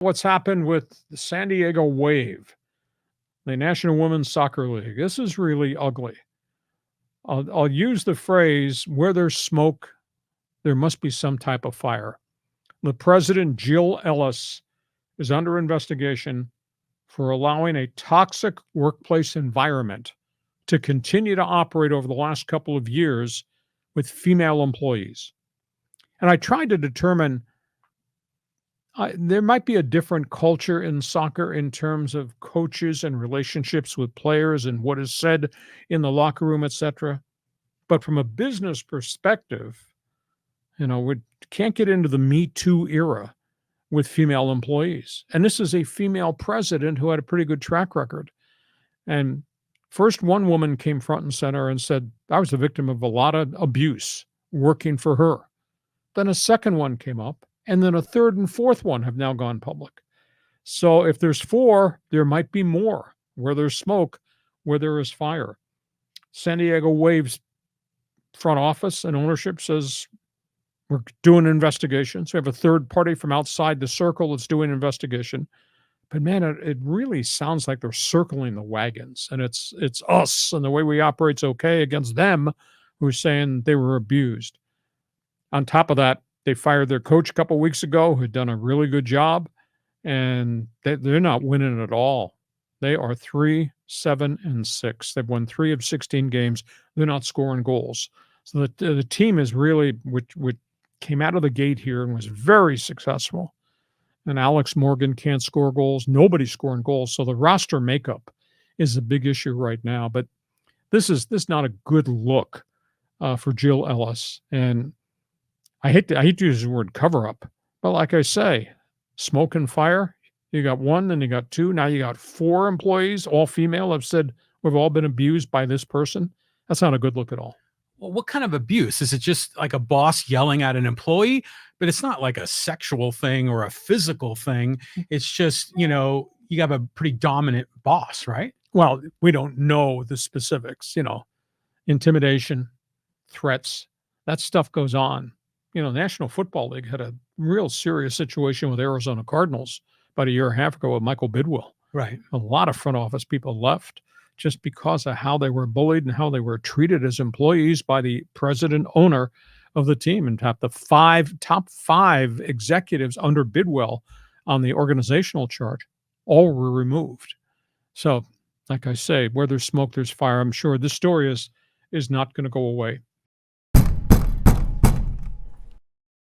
What's happened with the San Diego Wave, the National Women's Soccer League. This is really ugly. I'll use the phrase where there's smoke, there must be some type of fire. The president, Jill Ellis, is under investigation for allowing a toxic workplace environment to continue to operate over the last couple of years with female employees. And I tried to determine there might be a different culture in soccer in terms of coaches and relationships with players and what is said in the locker room, etc. But from a business perspective, we can't get into the Me Too era with female employees. And this is a female president who had a pretty good track record. And first, one woman came front and center and said, I was a victim of a lot of abuse working for her. Then a second one came up, and then a third and fourth one have now gone public. So if there's four, there might be more. Where there's smoke, where there is fire. San Diego Waves front office and ownership says, we're doing investigations. We have a third party from outside the circle that's doing investigation. But man, it really sounds like they're circling the wagons, and it's us and the way we operate's okay against them who's saying they were abused. On top of that, they fired their coach a couple of weeks ago who had done a really good job, and they're not winning at all. They are 3-7-6. They've won 3 of 16 games. They're not scoring goals. So the team is really, which came out of the gate here and was very successful. And Alex Morgan can't score goals. Nobody's scoring goals. So the roster makeup is a big issue right now. But this is not a good look for Jill Ellis. And I hate to use the word cover up, but like I say, smoke and fire. You got one, then you got two. Now you got 4 employees, all female, have said we've all been abused by this person. That's not a good look at all. Well, what kind of abuse? Is it just like a boss yelling at an employee? But it's not like a sexual thing or a physical thing. It's just, you have a pretty dominant boss, right? Well, we don't know the specifics, intimidation, threats, that stuff goes on. The National Football League had a real serious situation with Arizona Cardinals about a year and a half ago with Michael Bidwill. Right. A lot of front office people left just because of how they were bullied and how they were treated as employees by the president owner of the team. And top 5 executives under Bidwell on the organizational chart all were removed. So, like I say, where there's smoke, there's fire. I'm sure this story is not going to go away.